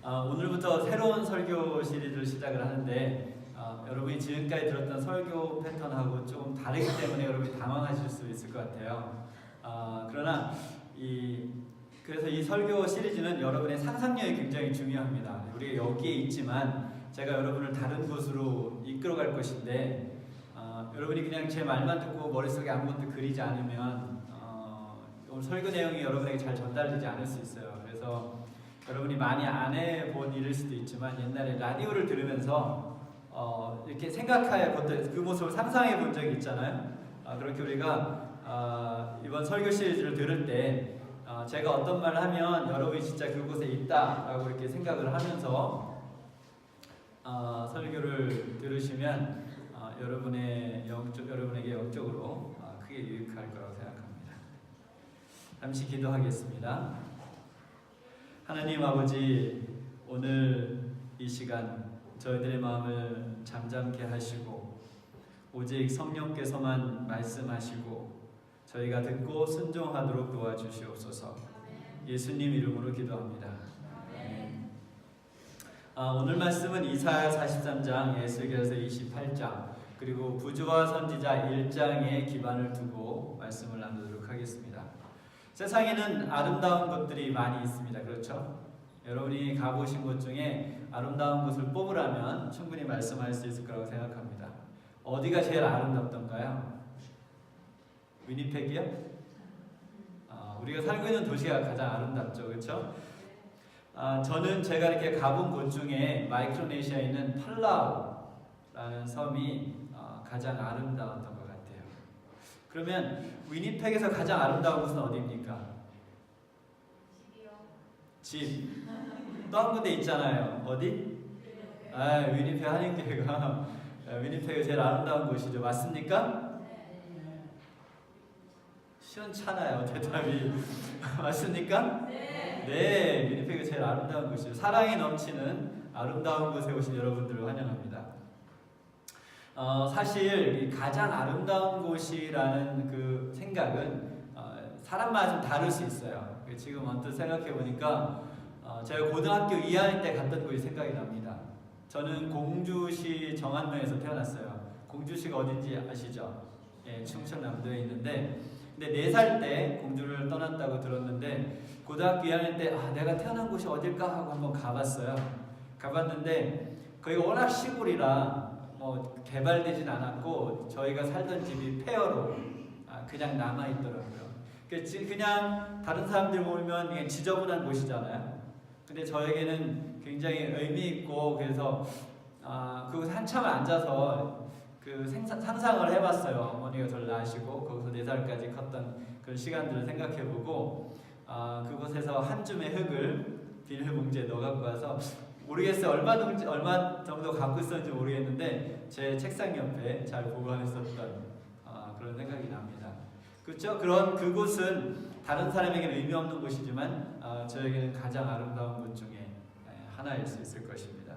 오늘부터 새로운 설교 시리즈를 시작을 하는데 여러분이 지금까지 들었던 설교 패턴하고 조금 다르기 때문에 여러분이 당황하실 수 있을 것 같아요. 그러나 그래서 이 설교 시리즈는 여러분의 상상력이 굉장히 중요합니다. 우리가 여기에 있지만 제가 여러분을 다른 곳으로 이끌어갈 것인데 여러분이 그냥 제 말만 듣고 머릿속에 아무것도 그리지 않으면 오늘 설교 내용이 여러분에게 잘 전달되지 않을 수 있어요. 그래서 여러분이 많이 안 해본 일일 수도 있지만 옛날에 라디오를 들으면서 이렇게 생각해 그 모습을 상상해 본 적이 있잖아요. 그렇게 우리가 이번 설교 시리즈를 들을 때 제가 어떤 말을 하면 여러분이 진짜 그곳에 있다라고 이렇게 생각을 하면서 설교를 들으시면 여러분에게 영적으로 크게 유익할 거라고 생각합니다. 잠시 기도하겠습니다. 하나님 아버지, 오늘 이 시간 저희들의 마음을 잠잠케 하시고 오직 성령께서만 말씀하시고 저희가 듣고 순종하도록 도와주시옵소서. 예수님 이름으로 기도합니다. 아멘. 오늘 말씀은 이사야 43장, 에스겔서 28장, 그리고 부조와 선지자 1장에 기반을 두고 말씀을 나누도록 하겠습니다. 세상에는 아름다운 곳들이 많이 있습니다. 그렇죠? 여러분이 가보신 곳 중에 아름다운 곳을 뽑으라면 충분히 말씀할 수 있을 거라고 생각합니다. 어디가 제일 아름답던가요? 위니펙이요? 우리가 살고 있는 도시가 가장 아름답죠. 그렇죠? 저는 제가 이렇게 가본 곳 중에 마이크로네시아에 있는 팔라우라는 섬이 가장 아름다웠던 것 같아요. 그러면 위니펙에서 가장 아름다운 곳은 어디입니까? 집. 또 한 군데 있잖아요. 어디? 위니펙 한인교회가 위니펙이 제일 아름다운 곳이죠. 맞습니까? 시원찮아요. 대답이. 맞습니까? 네. 위니펙이 제일 아름다운 곳이죠. 사랑이 넘치는 아름다운 곳에 오신 여러분들을 환영합니다. 사실 가장 아름다운 곳이라는 그 생각은 사람마다 좀 다를 수 있어요. 지금 언뜻 생각해 보니까 제가 고등학교 2학년 때 갔던 곳이 생각이 납니다. 저는 공주시 정안면에서 태어났어요. 공주시가 어딘지 아시죠? 예, 충청남도에 있는데, 근데 4살 때 공주를 떠났다고 들었는데 고등학교 2학년 때 내가 태어난 곳이 어딜까 하고 한번 가봤어요. 가봤는데 거기가 워낙 시골이라 개발되진 않았고 저희가 살던 집이 폐허로 그냥 남아있더라고요. 그냥 다른 사람들 보면 그냥 지저분한 곳이잖아요. 근데 저에게는 굉장히 의미있고, 그래서 그곳에 한참을 앉아서 그 상상을 해봤어요. 어머니가 저를 낳으시고 거기서 4살까지 컸던 그런 시간들을 생각해보고 그곳에서 한 줌의 흙을 비닐봉지에 넣어갖고 와서 모르겠어요. 얼마 정도 갖고 있었는지 모르겠는데 제 책상 옆에 잘 보관했었던 그런 생각이 납니다. 그렇죠? 그곳은 다른 사람에게는 의미 없는 곳이지만 저에게는 가장 아름다운 곳 중에 하나일 수 있을 것입니다.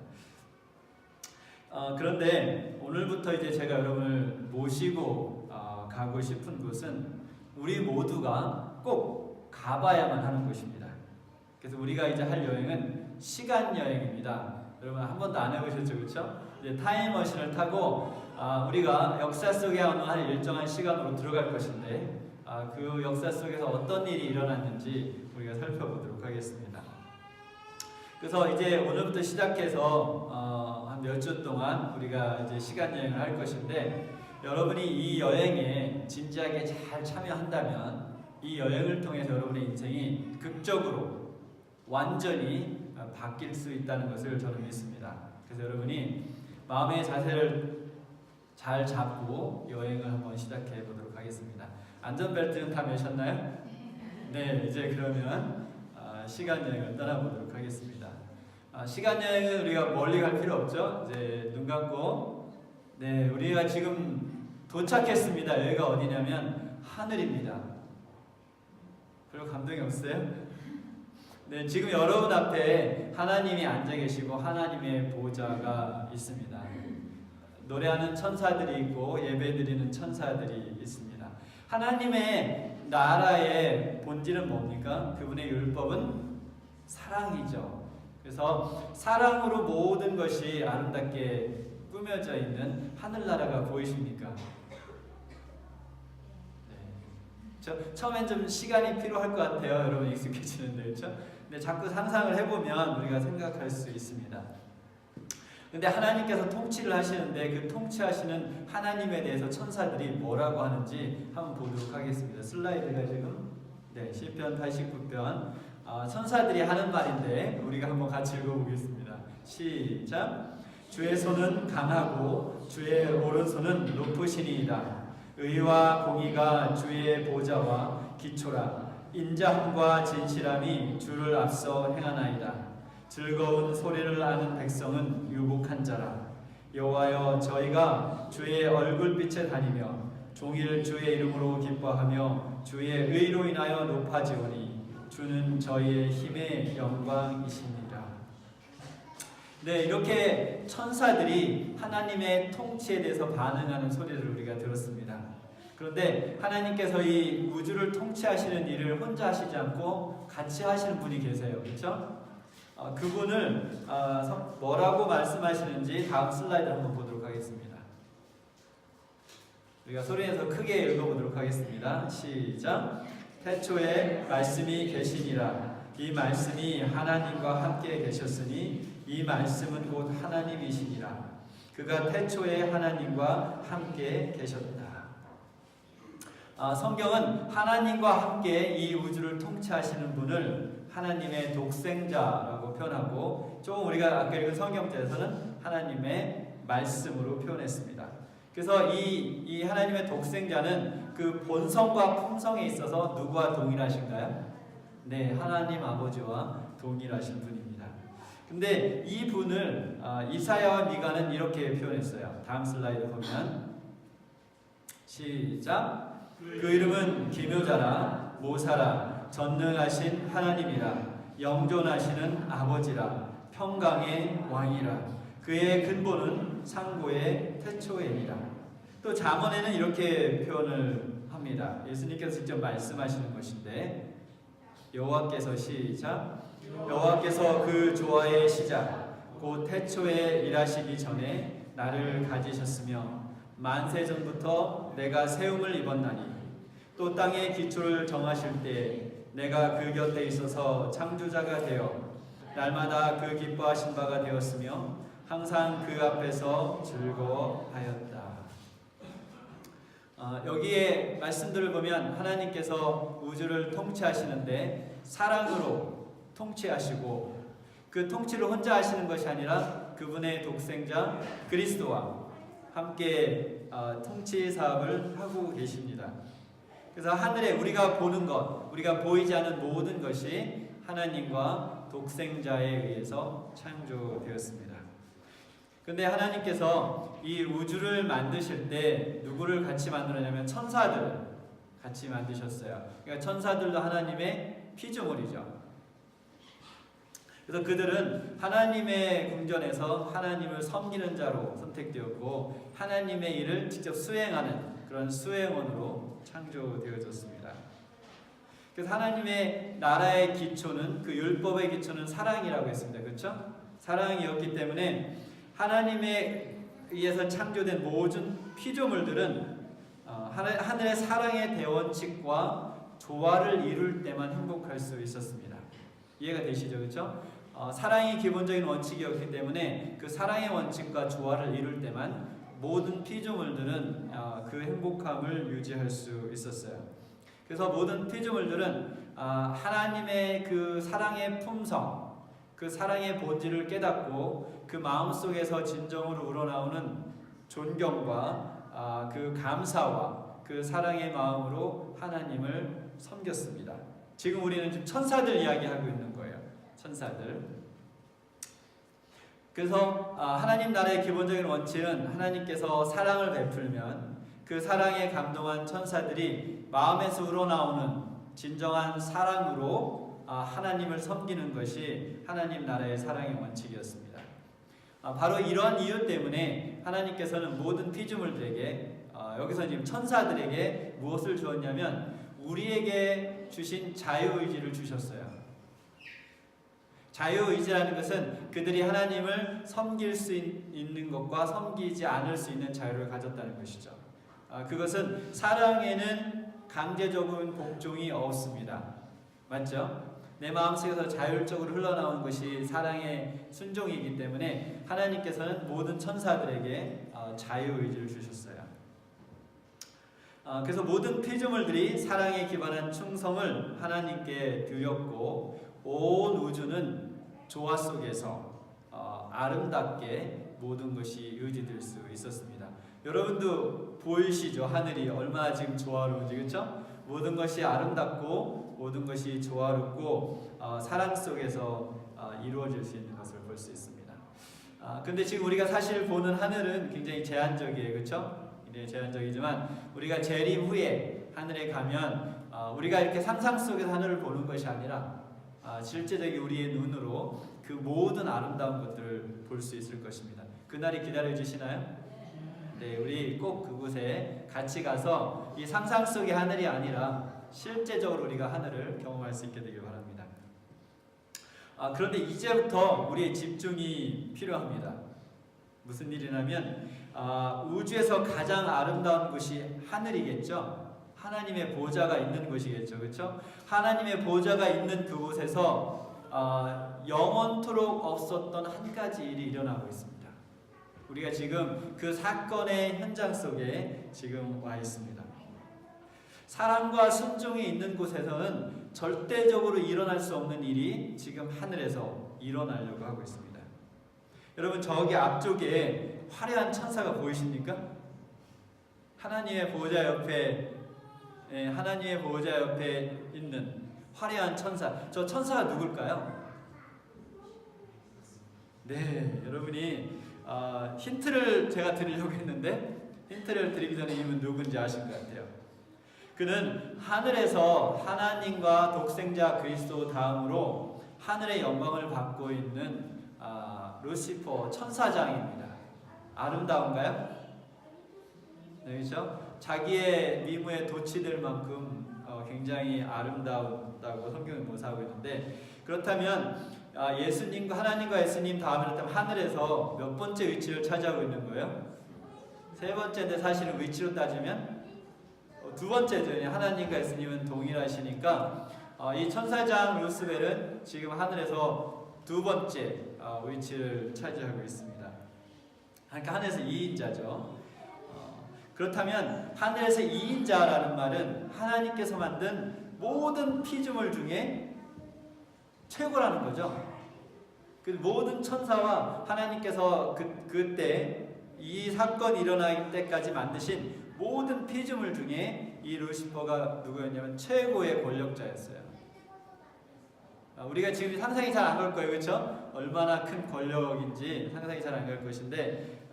그런데 오늘부터 이제 제가 여러분을 모시고 가고 싶은 곳은 우리 모두가 꼭 가봐야만 하는 곳입니다. 그래서 우리가 이제 할 여행은 시간 여행입니다. 여러분 한 번도 안 해보셨죠, 그렇죠? 이제 타임머신을 타고 우리가 역사 속에 한 일정한 시간으로 들어갈 것인데 그 역사 속에서 어떤 일이 일어났는지 우리가 살펴보도록 하겠습니다. 그래서 이제 오늘부터 시작해서 한 몇 주 동안 우리가 이제 시간 여행을 할 것인데, 여러분이 이 여행에 진지하게 잘 참여한다면 이 여행을 통해서 여러분의 인생이 극적으로 완전히 바뀔 수 있다는 것을 저는 믿습니다. 그래서 여러분이 마음의 자세를 잘 잡고 여행을 한번 시작해 보도록 하겠습니다. 안전벨트는 다 매셨나요? 네, 이제 그러면 시간 여행을 떠나보도록 하겠습니다. 시간 여행은 우리가 멀리 갈 필요 없죠. 이제 눈 감고, 네, 우리가 지금 도착했습니다. 여기가 어디냐면 하늘입니다. 별로 감동이 없어요? 네, 지금 여러분 앞에 하나님이 앉아 계시고 하나님의 보좌가 있습니다. 노래하는 천사들이 있고 예배드리는 천사들이 있습니다. 하나님의 나라의 본질은 뭡니까? 그분의 율법은 사랑이죠. 그래서 사랑으로 모든 것이 아름답게 꾸며져 있는 하늘나라가 보이십니까? 처음엔 좀 시간이 필요할 것 같아요. 여러분 익숙해지는데, 그렇죠? 근데 자꾸 상상을 해보면 우리가 생각할 수 있습니다. 근데 하나님께서 통치를 하시는데 그 통치하시는 하나님에 대해서 천사들이 뭐라고 하는지 한번 보도록 하겠습니다. 슬라이드가 지금 시편 89편 천사들이 하는 말인데 우리가 한번 같이 읽어보겠습니다. 시작. 주의 손은 강하고 주의 오른손은 높으시니이다. 의와 공의가 주의 보좌와 기초라. 인자함과 진실함이 주를 앞서 행하나이다. 즐거운 소리를 아는 백성은 유복한 자라. 여호와여, 저희가 주의 얼굴빛에 다니며 종일 주의 이름으로 기뻐하며 주의 의로 인하여 높아지오니 주는 저희의 힘의 영광이십니다. 네, 이렇게 천사들이 하나님의 통치에 대해서 반응하는 소리를 우리가 들었습니다. 그런데 하나님께서 이 우주를 통치하시는 일을 혼자 하시지 않고 같이 하시는 분이 계세요. 그렇죠? 그분을 뭐라고 말씀하시는지 다음 슬라이드 한번 보도록 하겠습니다. 우리가 소리내서 크게 읽어보도록 하겠습니다. 시작. 태초에 말씀이 계시니라. 이 말씀이 하나님과 함께 계셨으니 이 말씀은 곧 하나님이시니라. 그가 태초에 하나님과 함께 계셨다. 성경은 하나님과 함께 이 우주를 통치하시는 분을 하나님의 독생자라고 표현하고, 조금 우리가 아까 읽은 성경에서는 하나님의 말씀으로 표현했습니다. 그래서 이 하나님의 독생자는 그 본성과 품성에 있어서 누구와 동일하신가요? 네, 하나님 아버지와 동일하신 분입니다. 근데 이 분을 이사야와 미가는 이렇게 표현했어요. 다음 슬라이드 보면 시작. 그 이름은 기묘자라, 모사라, 전능하신 하나님이라, 영존하시는 아버지라, 평강의 왕이라. 그의 근본은 상고의 태초에니라. 또 잠언에는 이렇게 표현을 합니다. 예수님께서 직접 말씀하시는 것인데, 여호와께서 시작. 여호와께서 그 조화의 시작 곧 태초에 일하시기 전에 나를 가지셨으며 만세 전부터 내가 세움을 입었나니 또 땅의 기초를 정하실 때 내가 그 곁에 있어서 창조자가 되어 날마다 그 기뻐하신 바가 되었으며 항상 그 앞에서 즐거워하였다. 여기에 말씀들을 보면 하나님께서 우주를 통치하시는데 사랑으로 통치하시고, 그 통치를 혼자 하시는 것이 아니라 그분의 독생자 그리스도와 함께 통치 사업을 하고 계십니다. 그래서 하늘에 우리가 보는 것, 우리가 보이지 않는 모든 것이 하나님과 독생자에 의해서 창조되었습니다. 근데 하나님께서 이 우주를 만드실 때 누구를 같이 만들었냐면 천사들을 같이 만드셨어요. 그러니까 천사들도 하나님의 피조물이죠. 그래서 그들은 하나님의 궁전에서 하나님을 섬기는 자로 선택되었고 하나님의 일을 직접 수행하는 그런 수행원으로 창조되어졌습니다. 그래서 하나님의 나라의 기초는, 그 율법의 기초는 사랑이라고 했습니다. 그렇죠? 사랑이었기 때문에 하나님에 의해서 창조된 모든 피조물들은 하늘의 사랑의 대원칙과 조화를 이룰 때만 행복할 수 있었습니다. 이해가 되시죠? 그렇죠? 사랑이 기본적인 원칙이었기 때문에 그 사랑의 원칙과 조화를 이룰 때만 모든 피조물들은 그 행복함을 유지할 수 있었어요. 그래서 모든 피조물들은 하나님의 그 사랑의 품성, 그 사랑의 본질을 깨닫고 그 마음속에서 진정으로 우러나오는 존경과 그 감사와 그 사랑의 마음으로 하나님을 섬겼습니다. 지금 우리는 지금 천사들 이야기하고 있는 거예요. 천사들. 그래서 하나님 나라의 기본적인 원칙은 하나님께서 사랑을 베풀면 그 사랑에 감동한 천사들이 마음에서 우러나오는 진정한 사랑으로 하나님을 섬기는 것이 하나님 나라의 사랑의 원칙이었습니다. 바로 이런 이유 때문에 하나님께서는 모든 피조물들에게, 여기서 지금 천사들에게 무엇을 주었냐면 우리에게 주신 자유의지를 주셨어요. 자유의지라는 것은 그들이 하나님을 섬길 수 있는 것과 섬기지 않을 수 있는 자유를 가졌다는 것이죠. 그것은 사랑에는 강제적인 복종이 없습니다. 맞죠? 내 마음속에서 자율적으로 흘러나오는 것이 사랑의 순종이기 때문에 하나님께서는 모든 천사들에게 자유의지를 주셨어요. 그래서 모든 피조물들이 사랑에 기반한 충성을 하나님께 드렸고 온 우주는 조화 속에서 아름답게 모든 것이 유지될 수 있었습니다. 여러분도 보이시죠? 하늘이 얼마나 지금 조화로운지, 그렇죠? 모든 것이 아름답고 모든 것이 조화롭고 사랑 속에서 이루어질 수 있는 것을 볼 수 있습니다. 근데 지금 우리가 사실 보는 하늘은 굉장히 제한적이에요, 그렇죠? 네, 제한적이지만 우리가 재림 후에 하늘에 가면 우리가 이렇게 상상 속에서 하늘을 보는 것이 아니라 실제적인 우리의 눈으로 그 모든 아름다운 것들을 볼 수 있을 것입니다. 그날이 기다려지시나요? 네, 우리 꼭 그곳에 같이 가서 이 상상 속의 하늘이 아니라 실제적으로 우리가 하늘을 경험할 수 있게 되길 바랍니다. 그런데 이제부터 우리의 집중이 필요합니다. 무슨 일이냐면 우주에서 가장 아름다운 곳이 하늘이겠죠. 하나님의 보좌가 있는 곳이겠죠, 그렇죠? 하나님의 보좌가 있는 그곳에서 영원토록 없었던 한 가지 일이 일어나고 있습니다. 우리가 지금 그 사건의 현장 속에 지금 와 있습니다. 사랑과 순종이 있는 곳에서는 절대적으로 일어날 수 없는 일이 지금 하늘에서 일어나려고 하고 있습니다. 여러분, 저기 앞쪽에 화려한 천사가 보이십니까? 하나님의 보좌 옆에 있는 화려한 천사. 저 천사가 누굴까요? 네, 여러분이 힌트를 제가 드리려고 했는데 힌트를 드리기 전에 이분 누군지 아실 것 같아요. 그는 하늘에서 하나님과 독생자 그리스도 다음으로 하늘의 영광을 받고 있는 루시퍼 천사장입니다. 아름다운가요? 네, 그렇죠? 자기의 미모에 도취될 만큼 굉장히 아름다웠다고 성경이 묘사하고 있는데, 그렇다면 예수님과 하나님과 예수님 다음에 하늘에서 몇 번째 위치를 차지하고 있는 거예요? 세 번째인데 사실은 위치로 따지면 두 번째죠. 하나님과 예수님은 동일하시니까 이 천사장 루스벨은 지금 하늘에서 두 번째 위치를 차지하고 있습니다. 그러니까 하늘에서 2인자죠. 그렇다면 하늘에서 2인자라는 말은 하나님께서 만든 모든 피조물 중에 최고라는 거죠. 그 모든 천사와 하나님께서 그때 이 사건이 일어날 때까지 만드신 모든 피조물 중에 이 루시퍼가 누구였냐면 최고의 권력자였어요. 우리가 지금 상상이 잘 안 갈 거예요, 그렇죠? 얼마나 큰 권력인지 상상이 잘 안 갈 것인데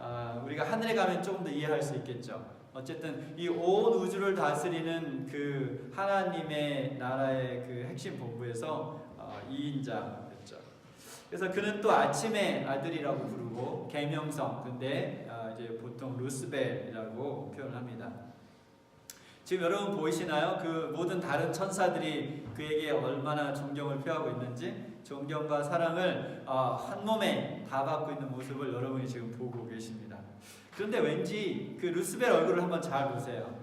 우리가 하늘에 가면 조금 더 이해할 수 있겠죠. 어쨌든 이 온 우주를 다스리는 그 하나님의 나라의 그 핵심 본부에서 2인자였죠. 그래서 그는 또 아침의 아들이라고 부르고 계명성, 근데 이제 보통 루스벨이라고 표현합니다. 지금 여러분 보이시나요? 그 모든 다른 천사들이 그에게 얼마나 존경을 표하고 있는지, 존경과 사랑을 한 몸에 다 받고 있는 모습을 여러분이 지금 보고 계십니다. 그런데 왠지 그 루스벨 얼굴을 한번 잘 보세요.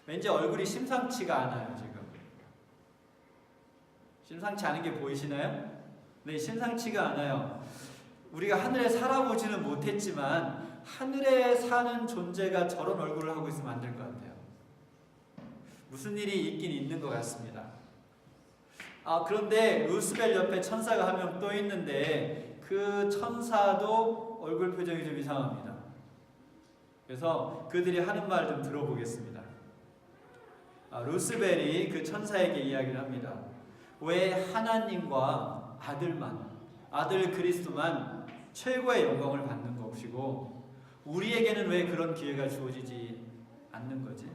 왠지 얼굴이 심상치가 않아요. 지금 심상치 않은 게 보이시나요? 네, 심상치가 않아요. 우리가 하늘에 살아보지는 못했지만 하늘에 사는 존재가 저런 얼굴을 하고 있으면 안 될 것 같아요. 무슨 일이 있긴 있는 것 같습니다. 그런데 루스벨 옆에 천사가 한 명 또 있는데 그 천사도 얼굴 표정이 좀 이상합니다. 그래서 그들이 하는 말 좀 들어보겠습니다. 루스벨이 그 천사에게 이야기를 합니다. 왜 하나님과 아들 그리스도만 최고의 영광을 받는 것이고 우리에게는 왜 그런 기회가 주어지지 않는 거지?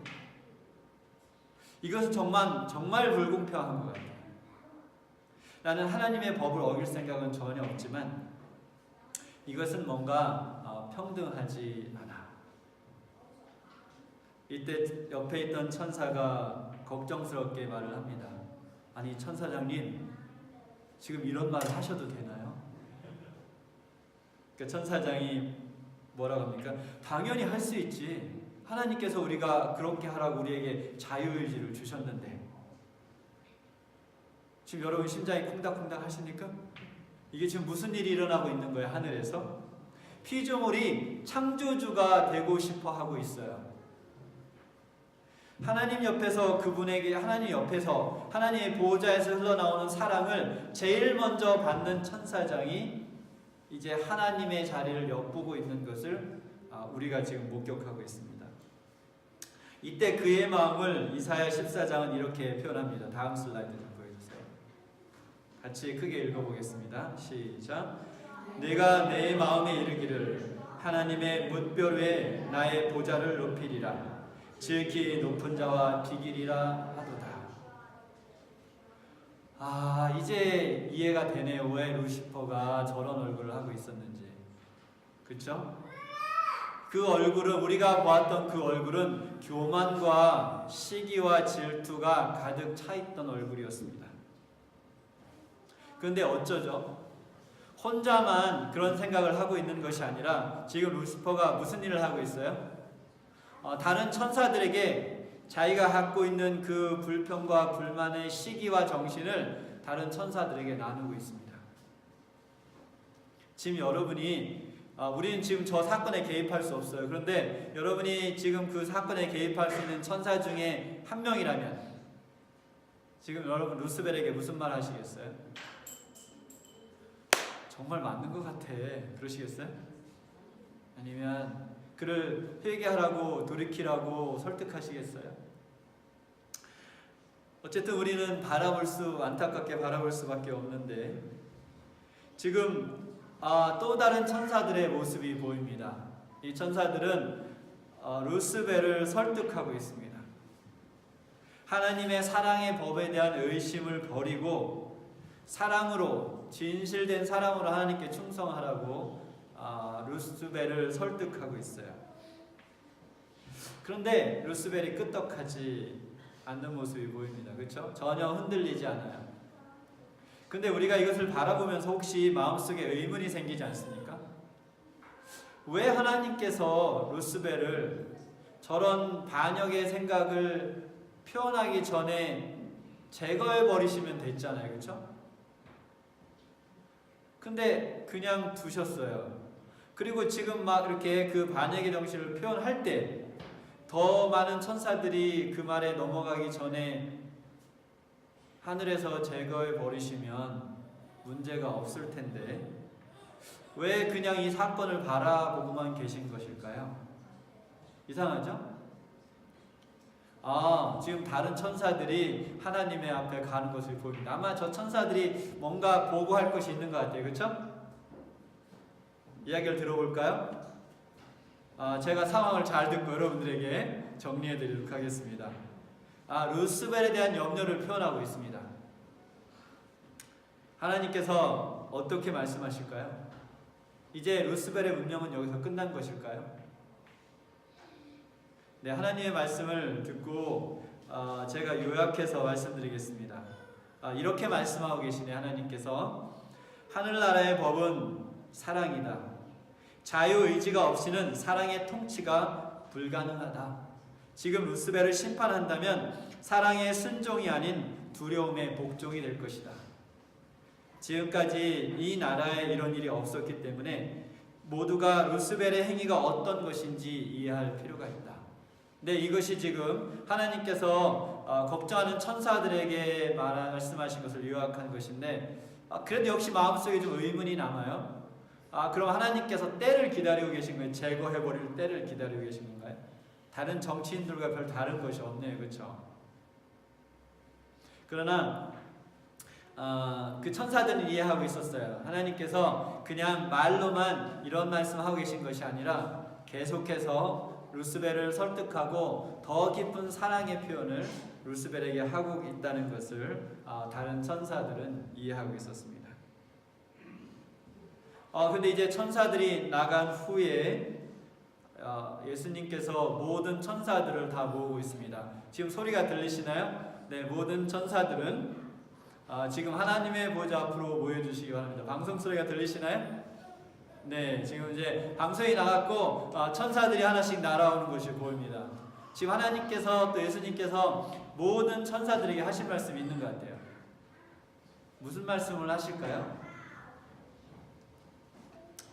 이것은 정말 불공평한 것 같아요. 나는 하나님의 법을 어길 생각은 전혀 없지만 이것은 뭔가 평등하지 않아. 이때 옆에 있던 천사가 걱정스럽게 말을 합니다. 아니 천사장님, 지금 이런 말을 하셔도 되나요? 그러니까 천사장이 뭐라고 합니까? 당연히 할 수 있지. 하나님께서 우리가 그렇게 하라고 우리에게 자유의지를 주셨는데. 지금 여러분 심장이 콩닥콩닥 하십니까? 이게 지금 무슨 일이 일어나고 있는 거예요, 하늘에서? 피조물이 창조주가 되고 싶어 하고 있어요. 하나님 옆에서 하나님의 보호자에서 흘러나오는 사랑을 제일 먼저 받는 천사장이 이제 하나님의 자리를 엿보고 있는 것을 우리가 지금 목격하고 있습니다. 이때 그의 마음을 이사야 14장은 이렇게 표현합니다. 다음 슬라이드 좀 보여주세요. 같이 크게 읽어보겠습니다. 시작. 내가 내 마음에 이르기를 하나님의 뭇별 위에 나의 보좌를 높이리라. 지극히 높은 자와 비기리라 하도다. 이제 이해가 되네요. 왜 루시퍼가 저런 얼굴을 하고 있었는지. 그렇죠? 그 얼굴은, 우리가 보았던 그 얼굴은 교만과 시기와 질투가 가득 차 있던 얼굴이었습니다. 그런데 어쩌죠? 혼자만 그런 생각을 하고 있는 것이 아니라 지금 루시퍼가 무슨 일을 하고 있어요? 다른 천사들에게 자기가 갖고 있는 그 불평과 불만의 시기와 정신을 다른 천사들에게 나누고 있습니다. 지금 여러분이 우리는 지금 저 사건에 개입할 수 없어요. 그런데 여러분이 지금 그 사건에 개입할 수 있는 천사 중에 한 명이라면 지금 여러분 루스벨에게 무슨 말 하시겠어요? 정말 맞는 것 같아. 그러시겠어요? 아니면 그를 회개하라고 돌이키라고 설득하시겠어요? 어쨌든 우리는 안타깝게 바라볼 수밖에 없는데 지금 또 다른 천사들의 모습이 보입니다. 이 천사들은 루스벨을 설득하고 있습니다. 하나님의 사랑의 법에 대한 의심을 버리고 사랑으로, 진실된 사랑으로 하나님께 충성하라고 루스벨을 설득하고 있어요. 그런데 루스벨이 끄떡하지 않는 모습이 보입니다. 그렇죠? 전혀 흔들리지 않아요. 근데 우리가 이것을 바라보면서 혹시 마음속에 의문이 생기지 않습니까? 왜 하나님께서 루스벨을 저런 반역의 생각을 표현하기 전에 제거해 버리시면 됐잖아요. 그렇죠? 근데 그냥 두셨어요. 그리고 지금 막 이렇게 그 반역의 정신을 표현할 때 더 많은 천사들이 그 말에 넘어가기 전에 하늘에서 제거해 버리시면 문제가 없을 텐데 왜 그냥 이 사건을 바라보고만 계신 것일까요? 이상하죠? 지금 다른 천사들이 하나님의 앞에 가는 것을 보입니다. 아마 저 천사들이 뭔가 보고할 것이 있는 것 같아요. 그렇죠? 이야기를 들어볼까요? 제가 상황을 잘 듣고 여러분들에게 정리해 드리도록 하겠습니다. 루스벨에 대한 염려를 표현하고 있습니다. 하나님께서 어떻게 말씀하실까요? 이제 루스벨의 운명은 여기서 끝난 것일까요? 네, 하나님의 말씀을 듣고 제가 요약해서 말씀드리겠습니다. 이렇게 말씀하고 계시네. 하나님께서 하늘나라의 법은 사랑이다. 자유의지가 없이는 사랑의 통치가 불가능하다. 지금 루스벨을 심판한다면 사랑의 순종이 아닌 두려움의 복종이 될 것이다. 지금까지 이 나라에 이런 일이 없었기 때문에 모두가 루스벨의 행위가 어떤 것인지 이해할 필요가 있다. 네, 이것이 지금 하나님께서 걱정하는 천사들에게 말씀하신 것을 요약한 것인데 그래도 역시 마음속에 좀 의문이 남아요. 그럼 하나님께서 때를 기다리고 계신 거예요? 제거해버릴 때를 기다리고 계신 건가요? 다른 정치인들과 별 다른 것이 없네요. 그렇죠? 그러나 그 천사들은 이해하고 있었어요. 하나님께서 그냥 말로만 이런 말씀하고 계신 것이 아니라 계속해서 루스벨을 설득하고 더 깊은 사랑의 표현을 루스벨에게 하고 있다는 것을 다른 천사들은 이해하고 있었습니다. 근데 이제 천사들이 나간 후에 예수님께서 모든 천사들을 다 모으고 있습니다. 지금 소리가 들리시나요? 네, 모든 천사들은 지금 하나님의 보좌 앞으로 모여주시기 바랍니다. 방송 소리가 들리시나요? 네, 지금 이제 방송이 나갔고 천사들이 하나씩 날아오는 것이 보입니다. 지금 하나님께서 또 예수님께서 모든 천사들에게 하신 말씀이 있는 것 같아요. 무슨 말씀을 하실까요?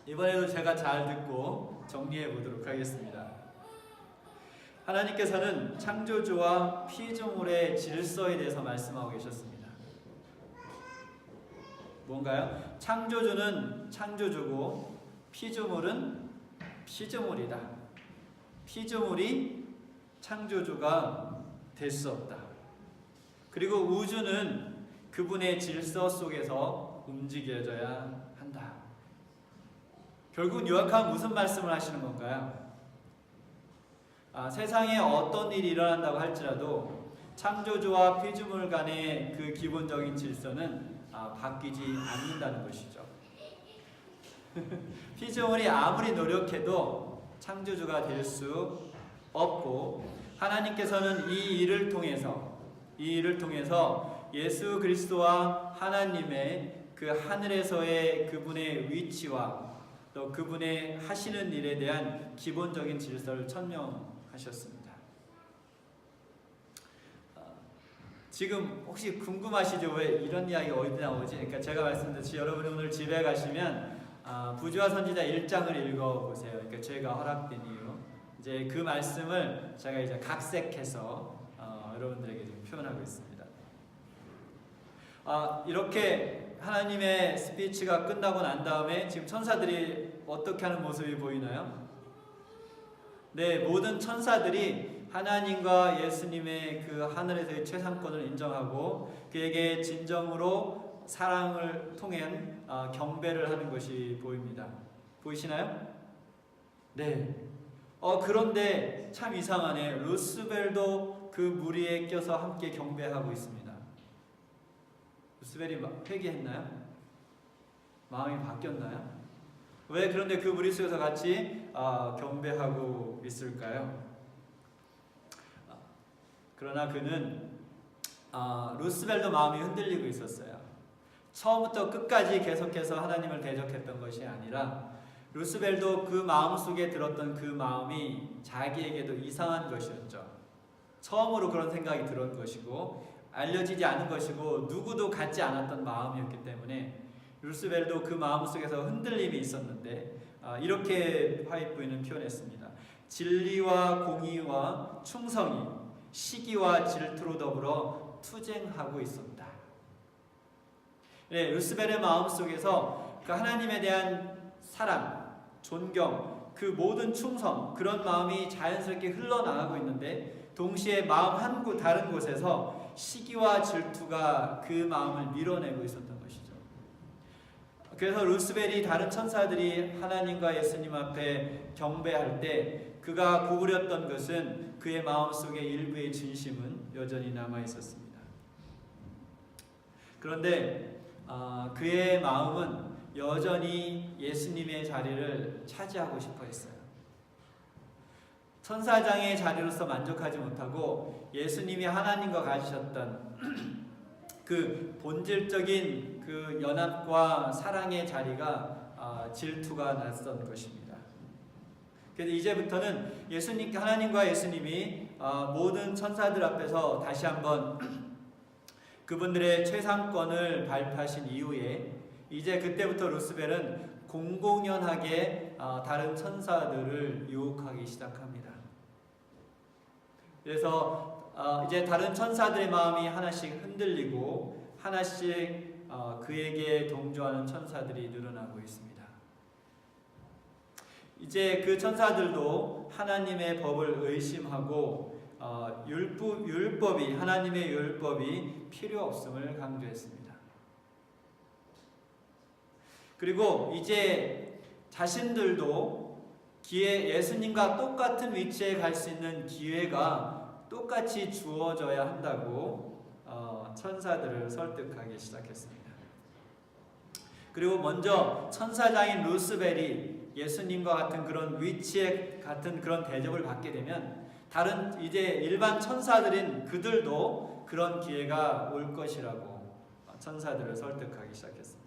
이번에도 제가 잘 듣고 정리해 보도록 하겠습니다. 하나님께서는 창조주와 피조물의 질서에 대해서 말씀하고 계셨습니다. 뭔가요? 창조주는 창조주고 피조물은 피조물이다. 피조물이 창조주가 될 수 없다. 그리고 우주는 그분의 질서 속에서 움직여져야 한다. 결국 요약하면 무슨 말씀을 하시는 건가요? 세상에 어떤 일이 일어난다고 할지라도 창조주와 피조물 간의 그 기본적인 질서는 바뀌지 않는다는 것이죠. 피조물이 아무리 노력해도 창조주가 될 수 없고, 하나님께서는 이 일을 통해서 예수 그리스도와 하나님의 그 하늘에서의 그분의 위치와 또 그분의 하시는 일에 대한 기본적인 질서를 천명하셨습니다. 지금 혹시 궁금하시죠? 왜 이런 이야기 어디 나오지? 그러니까 제가 말씀드렸듯이 여러분이 오늘 집에 가시면 부조화 선지자 1장을 읽어보세요. 그러니까 제가 허락된 이유, 이제 그 말씀을 제가 이제 각색해서 여러분들에게 지금 표현하고 있습니다. 이렇게 하나님의 스피치가 끝나고 난 다음에 지금 천사들이 어떻게 하는 모습이 보이나요? 네, 모든 천사들이 하나님과 예수님의 그 하늘에서의 최상권을 인정하고 그에게 진정으로 사랑을 통한 경배를 하는 것이 보입니다. 보이시나요? 네. 그런데 참 이상하네. 루스벨도 그 무리에 껴서 함께 경배하고 있습니다. 루스벨이 회개했나요? 마음이 바뀌었나요? 왜 그런데 그 무리 속에서 같이 경배하고 있을까요? 그러나 그는 루스벨도 마음이 흔들리고 있었어요. 처음부터 끝까지 계속해서 하나님을 대적했던 것이 아니라 루스벨도 그 마음속에 들었던 그 마음이 자기에게도 이상한 것이었죠. 처음으로 그런 생각이 들은 것이고 알려지지 않은 것이고 누구도 갖지 않았던 마음이었기 때문에 루스벨도 그 마음속에서 흔들림이 있었는데 이렇게 화이트부인은 표현했습니다. 진리와 공의와 충성이 시기와 질투로 더불어 투쟁하고 있었다. 네, 루스벨의 마음속에서 그 하나님에 대한 사랑, 존경, 그 모든 충성, 그런 마음이 자연스럽게 흘러나가고 있는데 동시에 마음 한 다른 곳에서 시기와 질투가 그 마음을 밀어내고 있었던 것이죠. 그래서 루스벨이 다른 천사들이 하나님과 예수님 앞에 경배할 때 그가 구부렸던 것은 그의 마음속에 일부의 진심은 여전히 남아 있었습니다. 그런데 그의 마음은 여전히 예수님의 자리를 차지하고 싶어 했어요. 천사장의 자리로서 만족하지 못하고 예수님이 하나님과 가지셨던 그 본질적인 그 연합과 사랑의 자리가 질투가 났던 것입니다. 그래서 이제부터는 하나님과 예수님이 모든 천사들 앞에서 다시 한번 그분들의 최상권을 발표하신 이후에 이제 그때부터 루스벨은 공공연하게 다른 천사들을 유혹하기 시작합니다. 그래서 이제 다른 천사들의 마음이 하나씩 흔들리고 하나씩 그에게 동조하는 천사들이 늘어나고 있습니다. 이제 그 천사들도 하나님의 법을 의심하고 하나님의 율법이 필요 없음을 강조했습니다. 그리고 이제 자신들도 예수님과 똑같은 위치에 갈 수 있는 기회가 똑같이 주어져야 한다고 천사들을 설득하기 시작했습니다. 그리고 먼저 천사장인 루스벨이 예수님과 같은 그런 위치에 같은 그런 대접을 받게 되면 다른 이제 일반 천사들인 그들도 그런 기회가 올 것이라고 천사들을 설득하기 시작했습니다.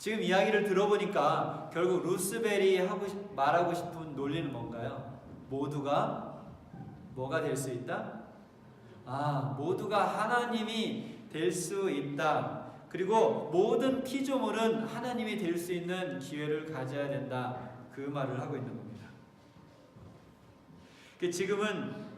지금 이야기를 들어보니까 결국 루스벨이 말하고 싶은 논리는 뭔가요? 모두가 뭐가 될 수 있다? 모두가 하나님이 될 수 있다. 그리고 모든 피조물은 하나님이 될 수 있는 기회를 가져야 된다. 그 말을 하고 있는 겁니다.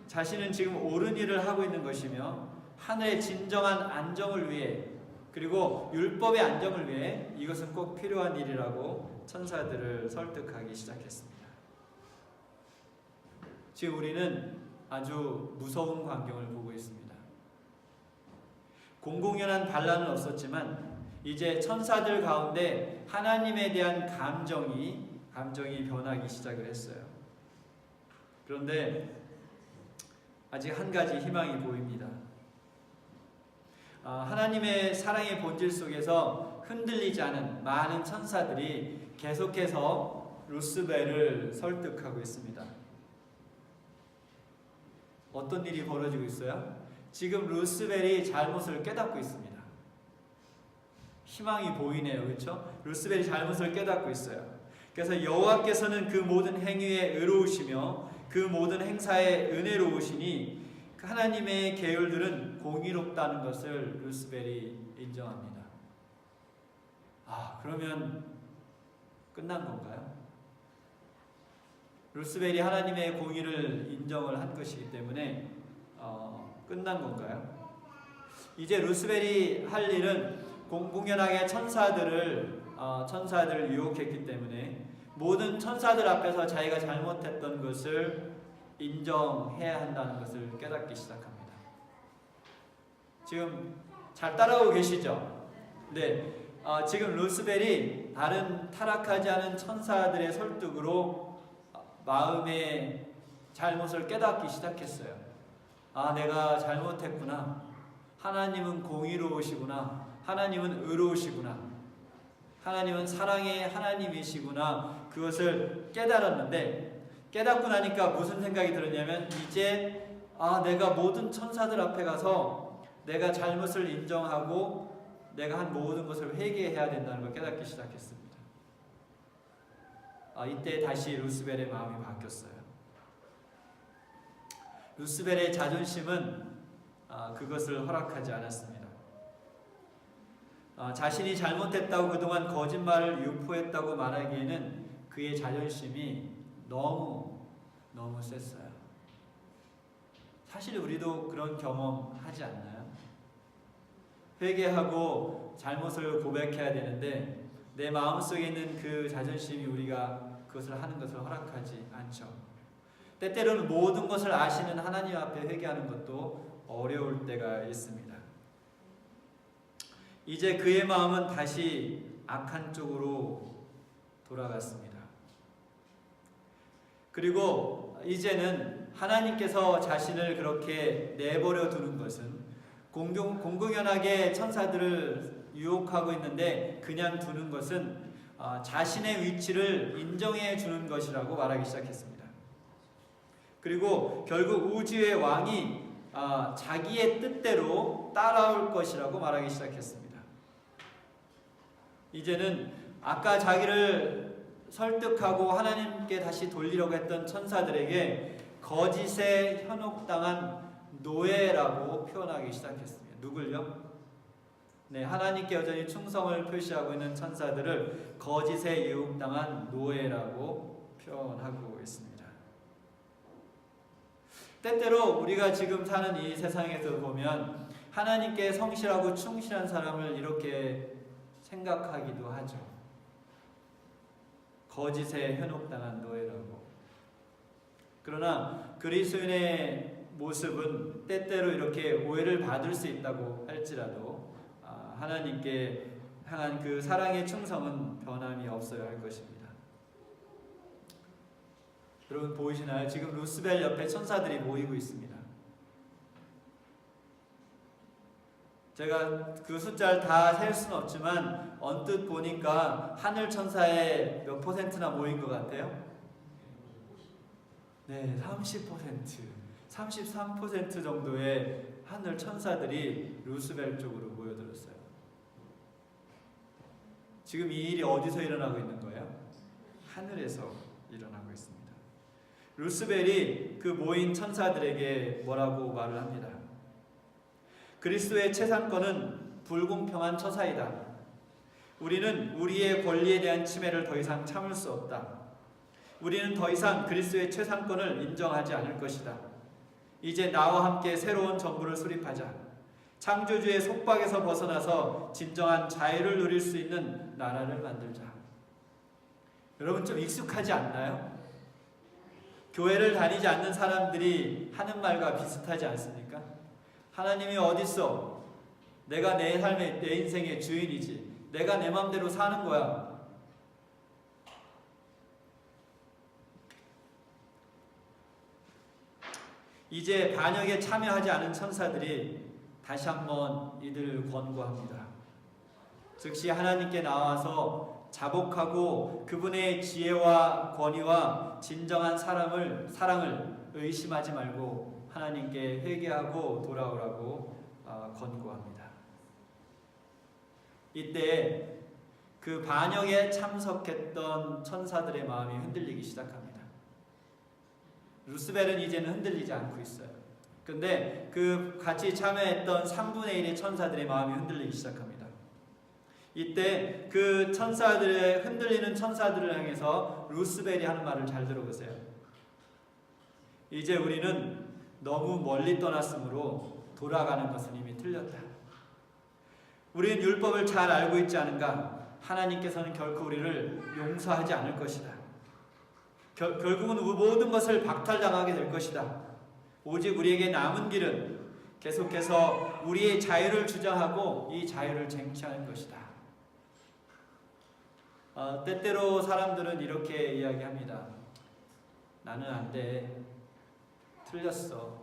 자신은 지금 옳은 일을 하고 있는 것이며 하늘의 진정한 안정을 위해 그리고 율법의 안정을 위해 이것은 꼭 필요한 일이라고 천사들을 설득하기 시작했습니다. 지금 우리는 아주 무서운 광경을 보고 있습니다. 공공연한 반란은 없었지만 이제 천사들 가운데 하나님에 대한 감정이 변하기 시작을 했어요. 그런데 아직 한 가지 희망이 보입니다. 하나님의 사랑의 본질 속에서 흔들리지 않은 많은 천사들이 계속해서 루스벨을 설득하고 있습니다. 어떤 일이 벌어지고 있어요? 지금 루스벨이 잘못을 깨닫고 있습니다. 희망이 보이네요. 그렇죠? 루스벨이 잘못을 깨닫고 있어요. 그래서 여호와께서는 그 모든 행위에 의로우시며 그 모든 행사에 은혜로우시니 하나님의 계율들은 공의롭다는 것을 루스벨이 인정합니다. 그러면 끝난 건가요? 루스벨이 하나님의 공의를 인정을 한 것이기 때문에 끝난 건가요? 이제 루스벨이 할 일은 공공연하게 천사들을 유혹했기 때문에 모든 천사들 앞에서 자기가 잘못했던 것을 인정해야 한다는 것을 깨닫기 시작합니다. 지금 잘 따라오고 계시죠? 네. 지금 루스벨이 다른 타락하지 않은 천사들의 설득으로 마음의 잘못을 깨닫기 시작했어요. 내가 잘못했구나. 하나님은 공의로우시구나. 하나님은 의로우시구나. 하나님은 사랑의 하나님이시구나. 그것을 깨달았는데 깨닫고 나니까 무슨 생각이 들었냐면 이제 내가 모든 천사들 앞에 가서 내가 잘못을 인정하고 내가 한 모든 것을 회개해야 된다는 걸 깨닫기 시작했습니다. 이때 다시 루스벨의 마음이 바뀌었어요. 루스벨의 자존심은 그것을 허락하지 않았습니다. 자신이 잘못했다고 그동안 거짓말을 유포했다고 말하기에는 그의 자존심이 너무 셌어요. 사실 우리도 그런 경험 하지 않나요? 회개하고 잘못을 고백해야 되는데 내 마음속에 있는 그 자존심이 우리가 그것을 하는 것을 허락하지 않죠. 때때로는 모든 것을 아시는 하나님 앞에 회개하는 것도 어려울 때가 있습니다. 이제 그의 마음은 다시 악한 쪽으로 돌아갔습니다. 그리고 이제는 하나님께서 자신을 그렇게 내버려 두는 것은 공공연하게 천사들을 유혹하고 있는데 그냥 두는 것은 자신의 위치를 인정해 주는 것이라고 말하기 시작했습니다. 그리고 결국 우주의 왕이 자기의 뜻대로 따라올 것이라고 말하기 시작했습니다. 이제는 아까 자기를 설득하고 하나님께 다시 돌리려고 했던 천사들에게 거짓에 현혹당한 노예라고 표현하기 시작했습니다. 누굴요? 네, 하나님께 여전히 충성을 표시하고 있는 천사들을 거짓에 유혹당한 노예라고 표현하고 있습니다. 때때로 우리가 지금 사는 이 세상에서 보면 하나님께 성실하고 충실한 사람을 이렇게 생각하기도 하죠. 거짓에 현혹당한 노예라고. 그러나 그리스도인의 모습은 때때로 이렇게 오해를 받을 수 있다고 할지라도 하나님께 향한 그 사랑의 충성은 변함이 없어야 할 것입니다. 여러분 보이시나요? 지금 루스벨 옆에 천사들이 모이고 있습니다. 제가 그 숫자를 다 셀 수는 없지만 언뜻 보니까 하늘 천사의 몇 %나 모인 것 같아요? 네, 30%, 33% 정도의 하늘 천사들이 루스벨 쪽으로 모여들었어요. 지금 이 일이 어디서 일어나고 있는 거예요? 하늘에서 일어나고 있습니다. 루스벨이 그 모인 천사들에게 뭐라고 말을 합니다. 그리스도의 채상권은 불공평한 처사이다. 우리는 우리의 권리에 대한 침해를 더 이상 참을 수 없다. 우리는 더 이상 그리스도의 최상권을 인정하지 않을 것이다. 이제 나와 함께 새로운 정부를 수립하자. 창조주의 속박에서 벗어나서 진정한 자유를 누릴 수 있는 나라를 만들자. 여러분 좀 익숙하지 않나요? 교회를 다니지 않는 사람들이 하는 말과 비슷하지 않습니까? 하나님이 어딨어? 내가 내 삶의, 내 인생의 주인이지. 내가 내 마음대로 사는 거야. 이제 반역에 참여하지 않은 천사들이 다시 한번 이들을 권고합니다. 즉시 하나님께 나와서 자복하고 그분의 지혜와 권위와 진정한 사랑을 의심하지 말고 하나님께 회개하고 돌아오라고 권고합니다. 이때 그 반역에 참석했던 천사들의 마음이 흔들리기 시작합니다. 루스벨은 이제는 흔들리지 않고 있어요. 근데 그 같이 참여했던 3분의 1의 천사들의 마음이 흔들리기 시작합니다. 이때 그 천사들의 흔들리는 천사들을 향해서 루스벨이 하는 말을 잘 들어보세요. 이제 우리는 너무 멀리 떠났으므로 돌아가는 것은 이미 틀렸다. 우리는 율법을 잘 알고 있지 않은가? 하나님께서는 결코 우리를 용서하지 않을 것이다. 결국은 모든 것을 박탈당하게 될 것이다. 오직 우리에게 남은 길은 계속해서 우리의 자유를 주장하고 이 자유를 쟁취하는 것이다. 때때로 사람들은 이렇게 이야기합니다. 나는 안 돼. 틀렸어.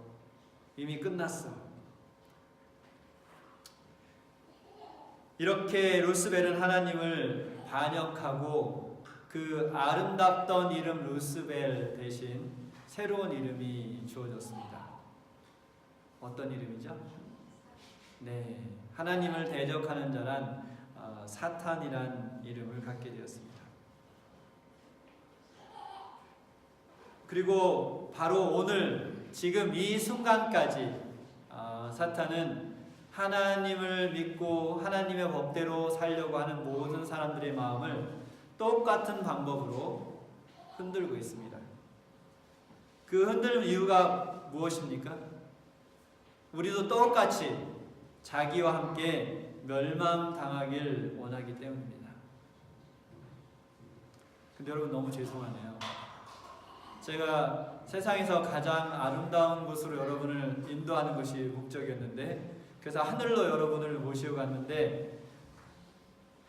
이미 끝났어. 이렇게 루스벨은 하나님을 반역하고 그 아름답던 이름 루스벨 대신 새로운 이름이 주어졌습니다. 어떤 이름이죠? 네, 하나님을 대적하는 자란 사탄이란 이름을 갖게 되었습니다. 그리고 바로 오늘 지금 이 순간까지 사탄은 하나님을 믿고 하나님의 법대로 살려고 하는 모든 사람들의 마음을 똑같은 방법으로 흔들고 있습니다. 그 흔들림 이유가 무엇입니까? 우리도 똑같이 자기와 함께 멸망당하길 원하기 때문입니다. 근데 여러분 너무 죄송하네요. 제가 세상에서 가장 아름다운 곳으로 여러분을 인도하는 것이 목적이었는데, 그래서 하늘로 여러분을 모시고 갔는데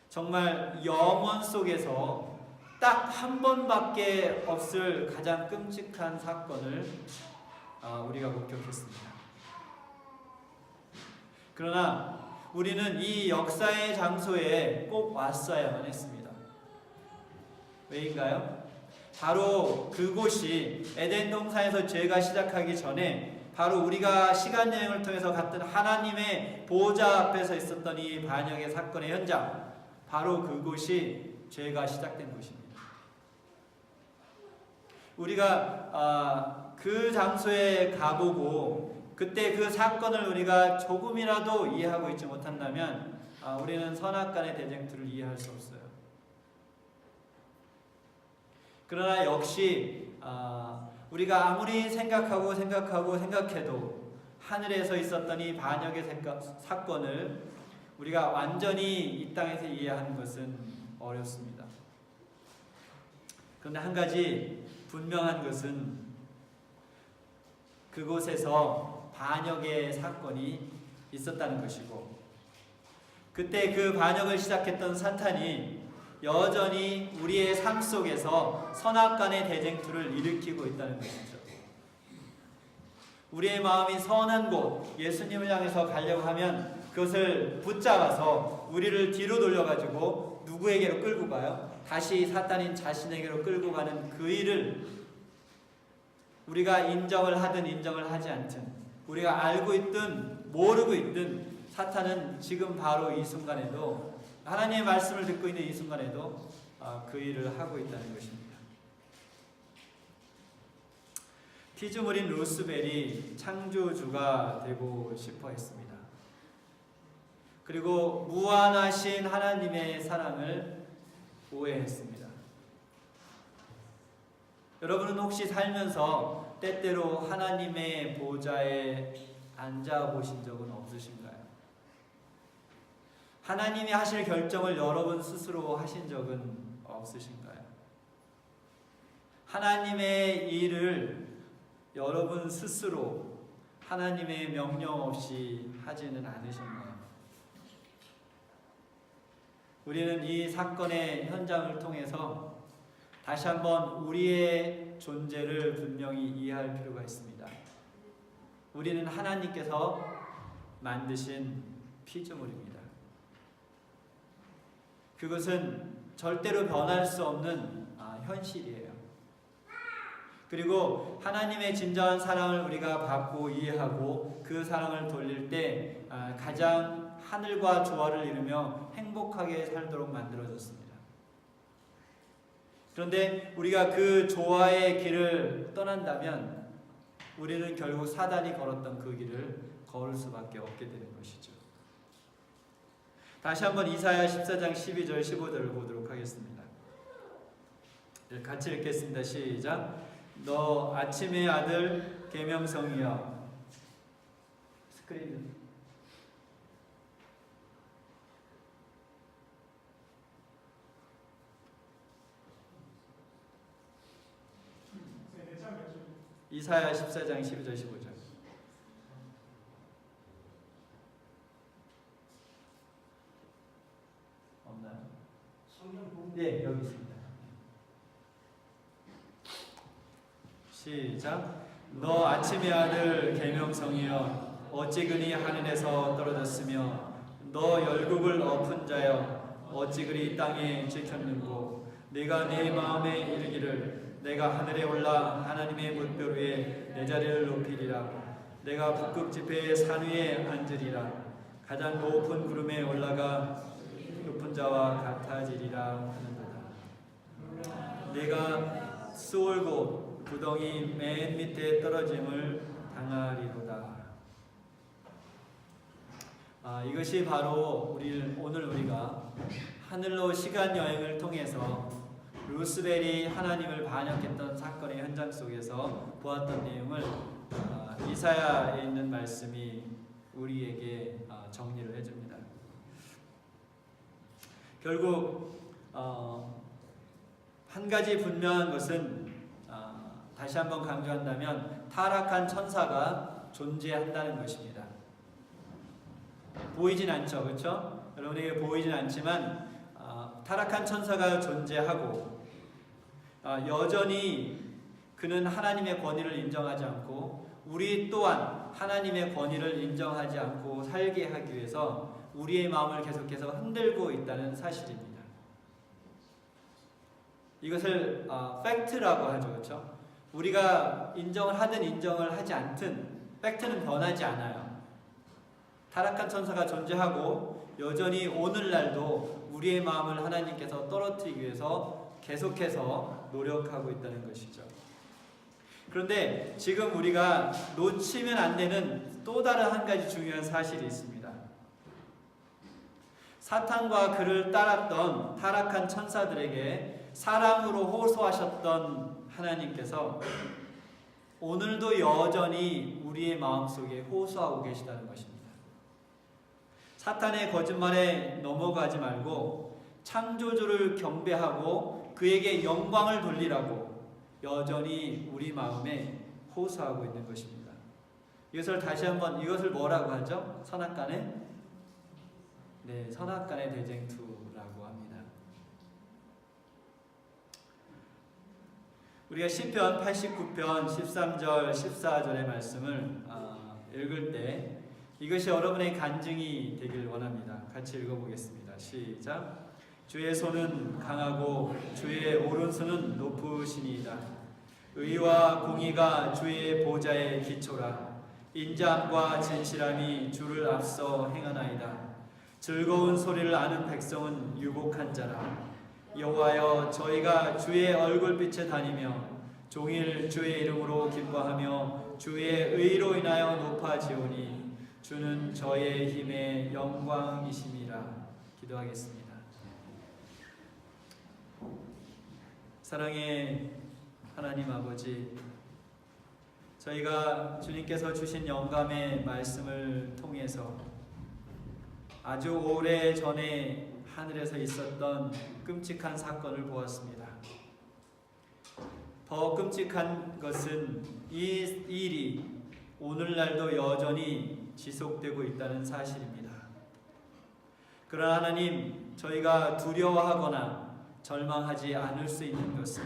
정말 영원 속에서 딱 한 번밖에 없을 가장 끔찍한 사건을 우리가 목격했습니다. 그러나 우리는 이 역사의 장소에 꼭 왔어야만 했습니다. 왜인가요? 바로 그곳이 에덴 동산에서 죄가 시작하기 전에 바로 우리가 시간 여행을 통해서 갔던 하나님의 보호자 앞에서 있었던 이 반역의 사건의 현장, 바로 그곳이 죄가 시작된 곳입니다. 우리가 그 장소에 가보고 그때 그 사건을 우리가 조금이라도 이해하고 있지 못한다면 우리는 선악간의 대쟁투를 이해할 수 없어요. 그러나 역시 우리가 아무리 생각해도 하늘에서 있었던 이 반역의 사건을 우리가 완전히 이 땅에서 이해하는 것은 어렵습니다. 그런데 한 가지 분명한 것은 그곳에서 반역의 사건이 있었다는 것이고, 그때 그 반역을 시작했던 사탄이 여전히 우리의 삶 속에서 선악간의 대쟁투를 일으키고 있다는 것이죠. 우리의 마음이 선한 곳, 예수님을 향해서 가려고 하면 그것을 붙잡아서 우리를 뒤로 돌려가지고 누구에게로 끌고 가요? 다시 사탄인 자신에게로 끌고 가는 그 일을 우리가 인정을 하든 인정을 하지 않든, 우리가 알고 있든 모르고 있든 사탄은 지금 바로 이 순간에도 하나님의 말씀을 듣고 있는 이 순간에도 그 일을 하고 있다는 것입니다. 피조물인 루스벨이 창조주가 되고 싶어 했습니다. 그리고 무한하신 하나님의 사랑을 오해했습니다. 여러분은 혹시 살면서 때때로 하나님의 보좌에 앉아보신 적은 없으신가요? 하나님이 하실 결정을 여러분 스스로 하신 적은 없으신가요? 하나님의 일을 여러분 스스로 하나님의 명령 없이 하지는 않으셨나요? 우리는 이 사건의 현장을 통해서 다시 한번 우리의 존재를 분명히 이해할 필요가 있습니다. 우리는 하나님께서 만드신 피조물입니다. 그것은 절대로 변할 수 없는 현실이에요. 그리고 하나님의 진정한 사랑을 우리가 받고 이해하고 그 사랑을 돌릴 때 가장 하늘과 조화를 이루며 행복하게 살도록 만들어졌습니다. 그런데 우리가 그 조화의 길을 떠난다면 우리는 결국 사단이 걸었던 그 길을 걸을 수밖에 없게 되는 것이죠. 다시 한번 이사야 14장 12절 15절을 보도록 하겠습니다. 같이 읽겠습니다. 시작. 너 아침의 아들 계명성이여. 스크린. 이사야 14장 12절 15절. 없나요? 네, 여기 있습니다. 시작. 너 아침의 아들 계명성이여 어찌 그리 하늘에서 떨어졌으며 너 열국을 엎은 자여 어찌 그리 땅에 지켰는고 네가 네 마음에 이르기를 내가 하늘에 올라 하나님의 뭇별 위에 내 자리를 높이리라. 내가 북극 지폐의 산 위에 앉으리라. 가장 높은 구름에 올라가 높은 자와 같아지리라 하는도다. 내가 수월고 구덩이 맨 밑에 떨어짐을 당하리로다. 이것이 바로 오늘 우리가 하늘로 시간 여행을 통해서 루스벨이 하나님을 반역했던 사건의 현장 속에서 보았던 내용을 이사야에 있는 말씀이 우리에게 정리를 해줍니다. 결국 한 가지 분명한 것은 다시 한번 강조한다면 타락한 천사가 존재한다는 것입니다. 보이진 않죠, 그렇죠? 여러분에게 보이진 않지만 타락한 천사가 존재하고 여전히 그는 하나님의 권위를 인정하지 않고 우리 또한 하나님의 권위를 인정하지 않고 살게 하기 위해서 우리의 마음을 계속해서 흔들고 있다는 사실입니다. 이것을 팩트라고 하죠, 그렇죠? 우리가 인정을 하든 인정을 하지 않든 팩트는 변하지 않아요. 타락한 천사가 존재하고 여전히 오늘날도 우리의 마음을 하나님께서 떨어뜨리기 위해서 계속해서 노력하고 있다는 것이죠. 그런데 지금 우리가 놓치면 안 되는 또 다른 한 가지 중요한 사실이 있습니다. 사탄과 그를 따랐던 타락한 천사들에게 사랑으로 호소하셨던 하나님께서 오늘도 여전히 우리의 마음속에 호소하고 계시다는 것입니다. 사탄의 거짓말에 넘어가지 말고 창조주를 경배하고 그에게 영광을 돌리라고 여전히 우리 마음에 호소하고 있는 것입니다. 이것을 다시 한번 이것을 뭐라고 하죠? 선악간의 선악간의 대쟁투라고 합니다. 우리가 시편 89편 13절 14절의 말씀을 읽을 때 이것이 여러분의 간증이 되길 원합니다. 같이 읽어보겠습니다. 시작. 주의 손은 강하고 주의 오른손은 높으시니이다. 의와 공의가 주의 보좌의 기초라. 인자함과 진실함이 주를 앞서 행하나이다. 즐거운 소리를 아는 백성은 유복한 자라. 여호와여, 저희가 주의 얼굴빛에 다니며 종일 주의 이름으로 기뻐하며 주의 의로 인하여 높아지오니 주는 저의 힘의 영광이심이라. 기도하겠습니다. 사랑의 하나님 아버지, 저희가 주님께서 주신 영감의 말씀을 통해서 아주 오래 전에 하늘에서 있었던 끔찍한 사건을 보았습니다. 더 끔찍한 것은 이 일이 오늘날도 여전히 지속되고 있다는 사실입니다. 그러나 하나님, 저희가 두려워하거나 절망하지 않을 수 있는 것은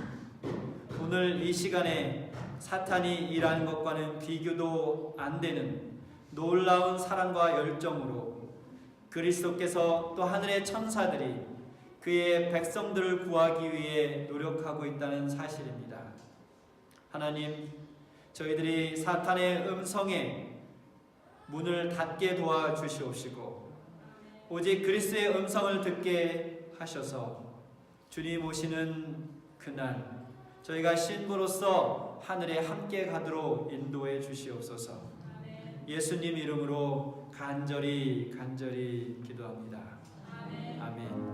오늘 이 시간에 사탄이 일하는 것과는 비교도 안 되는 놀라운 사랑과 열정으로 그리스도께서 또 하늘의 천사들이 그의 백성들을 구하기 위해 노력하고 있다는 사실입니다. 하나님, 저희들이 사탄의 음성에 문을 닫게 도와주시옵시고 오직 그리스도의 음성을 듣게 하셔서 주님 오시는 그날 저희가 신부로서 하늘에 함께 가도록 인도해 주시옵소서. 예수님 이름으로 간절히 기도합니다. 아멘.